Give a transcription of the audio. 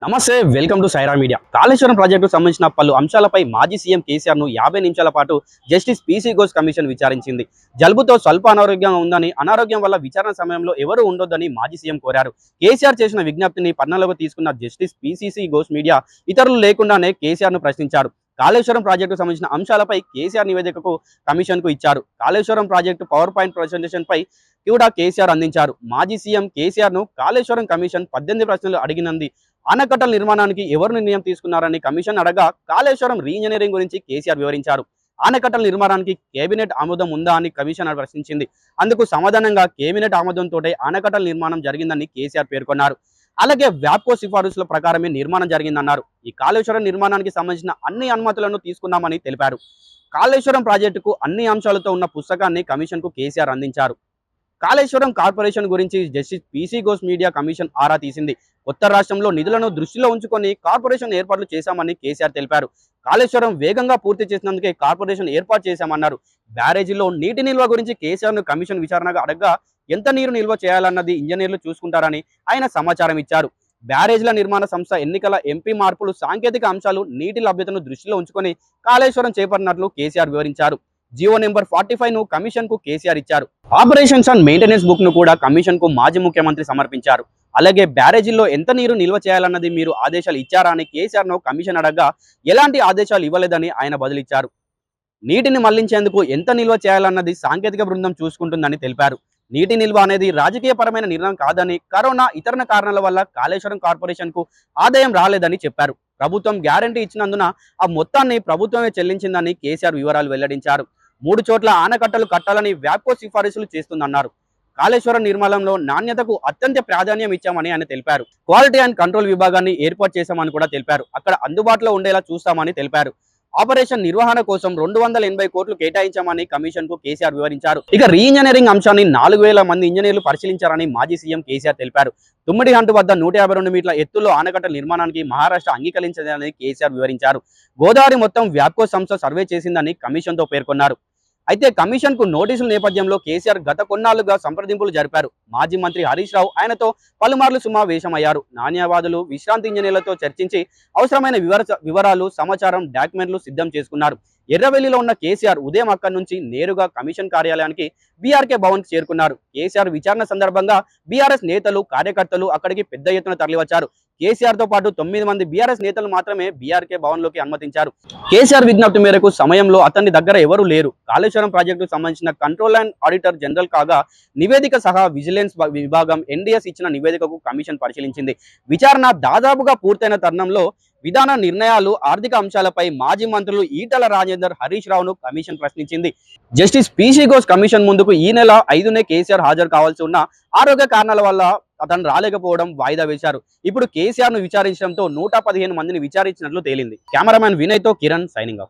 నమస్తే welcome to Saira media. Kaleshwaram ప్రాజెక్టుకు సంబంధించిన పలు అంశాలపై మాజీ సీఎం కేసీఆర్ ను 50 నిమిషాల పాటు జస్టిస్ పీసీ ఘోష్ కమిషన్ విచారించింది. జలుబుతో స్వల్ప అనారోగ్యంగా ఉందని, అనారోగ్యం వల్ల విచారణ సమయంలో ఎవరూ ఉండొద్దని మాజీ సీఎం కోరారు. కేసీఆర్ చేసిన విజ్ఞప్తిని పరిగణలోకి తీసుకున్న జస్టిస్ పీసీసీ ఘోష్ మీడియా ఇతరులు లేకుండానే కేసీఆర్ ను ప్రశ్నించారు. కాళేశ్వరం ప్రాజెక్టుకు సంబంధించిన అంశాలపై కేసీఆర్ నివేదికకు కమిషన్కు ఇచ్చారు. Kaleshwaram project power point presentation పై కూడా కేసీఆర్ అందించారు. మాజీ సీఎం కేసీఆర్ ను కాళేశ్వరం కమిషన్ 18 ప్రశ్నలు అడిగినంది. ఆనకట్టల నిర్మాణానికి ఎవరు నిర్ణయం తీసుకున్నారని కమిషన్ అడగా కాళేశ్వరం రీఇంజనీరింగ్ గురించి కేసీఆర్ వివరించారు. ఆనకట్టల నిర్మాణానికి కేబినెట్ ఆమోదం ఉందా అని కమిషన్ ప్రశ్నించింది. అందుకు సమాధానంగా కేబినెట్ ఆమోదంతోటే ఆనకట్టల నిర్మాణం జరిగిందని కేసీఆర్ పేర్కొన్నారు. అలాగే వ్యాప్కో సిఫారసుల ప్రకారమే నిర్మాణం జరిగిందన్నారు. ఈ కాళేశ్వరం నిర్మాణానికి సంబంధించిన అన్ని అనుమతులను తీసుకున్నామని తెలిపారు. కాళేశ్వరం ప్రాజెక్టుకు అన్ని అంశాలతో ఉన్న పుస్తకాన్ని కమిషన్కు కేసీఆర్ అందించారు. కాళేశ్వరం కార్పొరేషన్ గురించి justice PC Ghosh media commission ఆరా తీసింది. కొత్త రాష్ట్రంలో నిధులను దృష్టిలో ఉంచుకొని కార్పొరేషన్ ఏర్పాట్లు చేశామని కేసీఆర్ తెలిపారు. కాళేశ్వరం వేగంగా పూర్తి చేసినందుకే కార్పొరేషన్ ఏర్పాటు చేశామన్నారు. బ్యారేజీలో నీటి నిల్వ గురించి కేసీఆర్ను కమిషన్ విచారణగా అడగ్గా ఎంత నీరు నిల్వ చేయాలన్నది ఇంజనీర్లు చూసుకుంటారని ఆయన సమాచారం ఇచ్చారు. బ్యారేజ్ల నిర్మాణ సంస్థ ఎన్నికల ఎంపీ మార్పులు సాంకేతిక అంశాలు నీటి లభ్యతను దృష్టిలో ఉంచుకొని కాళేశ్వరం చేపట్టినట్లు కేసీఆర్ వివరించారు. జియో నెంబర్ 45 ను కమిషన్ కు కేసీఆర్ ఇచ్చారు. ఆపరేషన్స్ అండ్ మెయింటెనెన్స్ బుక్ ను కూడా కమిషన్ కు మాజీ ముఖ్యమంత్రి సమర్పించారు. అలాగే బ్యారేజీల్లో ఎంత నీరు నిల్వ చేయాలన్నది మీరు ఆదేశాలు ఇచ్చారా అని కేసీఆర్ ను కమిషన్ అడగ్గా ఎలాంటి ఆదేశాలు ఇవ్వలేదని ఆయన బదులిచ్చారు. నీటిని మళ్లించేందుకు ఎంత నిల్వ చేయాలన్నది సాంకేతిక బృందం చూసుకుంటుందని తెలిపారు. నీటి నిల్వ అనేది రాజకీయపరమైన నిర్ణయం కాదని, కరోనా ఇతర కారణాల వల్ల కాళేశ్వరం కార్పొరేషన్ కు ఆదాయం రాలేదని చెప్పారు. ప్రభుత్వం గ్యారంటీ ఇచ్చినందున ఆ మొత్తాన్ని ప్రభుత్వమే చెల్లించిందని కేసీఆర్ వివరాలు వెల్లడించారు. 3 చోట్ల ఆనకట్టలు కట్టాలని వ్యాప్కో సిఫారసులు చేస్తుందన్నారు. కాళేశ్వరం నిర్మాణంలో నాణ్యతకు అత్యంత ప్రాధాన్యం ఇచ్చామని ఆయన తెలిపారు. క్వాలిటీ అండ్ కంట్రోల్ విభాగాన్ని ఏర్పాటు చేశామని కూడా తెలిపారు. అక్కడ అందుబాటులో ఉండేలా చూస్తామని తెలిపారు. ఆపరేషన్ నిర్వహణ కోసం 280 కోట్లు కేటాయించామని కమిషన్ కు కేసీఆర్ వివరించారు. ఇక రీఇంజనీరింగ్ అంశాన్ని 4000 మంది ఇంజనీర్లు పరిశీలించారని మాజీ సీఎం కేసీఆర్ తెలిపారు. తుమ్మిడిహంటు వద్ద 152 మీటర్ల ఎత్తులో ఆనకట్ట నిర్మాణానికి మహారాష్ట్ర అంగీకరించదని కేసీఆర్ వివరించారు. గోదావరి మొత్తం వ్యాప్కో సంస్థ సర్వే చేసిందని కమిషన్తో పేర్కొన్నారు. అయితే కమిషన్ కు నోటీసుల నేపథ్యంలో కేసీఆర్ గత కొన్నాళ్లుగా సంప్రదింపులు జరిపారు. మాజీ మంత్రి హరీష్ రావు ఆయనతో పలుమార్లు సమావేశమయ్యారు. నాణ్యవాదులు, విశ్రాంతి ఇంజనీర్లతో చర్చించి అవసరమైన వివరాలు, సమాచారం, డాక్యుమెంట్లు సిద్ధం చేసుకున్నారు. ఎర్రవెల్లిలో ఉన్న కేసీఆర్ ఉదయం అక్కడి నుంచి నేరుగా కమిషన్ కార్యాలయానికి బీఆర్కే భవన్ కు చేరుకున్నారు. కేసీఆర్ విచారణ సందర్భంగా బీఆర్ఎస్ నేతలు, కార్యకర్తలు అక్కడికి పెద్ద ఎత్తున తరలివచ్చారు. కేసీఆర్ తో పాటు 9 మంది బీఆర్ఎస్ నేతలు మాత్రమే బీఆర్కే భవన్ లోకి అనుమతించారు. కేసీఆర్ విజ్ఞప్తి మేరకు సమయంలో అతని దగ్గర ఎవరూ లేరు. కాళేశ్వరం ప్రాజెక్టుకు సంబంధించిన కంట్రోల్ అండ్ ఆడిటర్ జనరల్ కాగా నివేదిక సహా విజిలెన్స్ విభాగం ఎన్డీఎస్ ఇచ్చిన నివేదికకు కమిషన్ పరిశీలించింది. విచారణ దాదాపుగా పూర్తయిన తరుణంలో విధాన నిర్ణయాలు, ఆర్థిక అంశాలపై మాజీ మంత్రులు ఈటల రాజేందర్, హరీష్ రావును కమిషన్ ప్రశ్నించింది. జస్టిస్ పీసీ ఘోష్ కమిషన్ ముందుకు ఈ నెల 5నే కేసీఆర్ హాజరు కావాల్సి ఉన్న ఆరోగ్య కారణాల వల్ల అతను రాలేకపోవడం వాయిదా వేశారు. ఇప్పుడు కేసీఆర్ ను విచారించడంతో 115 మందిని విచారించినట్లు తేలింది. కెమెరామెన్ వినయ్ తో కిరణ్ సైనింగ్ ఆఫ్.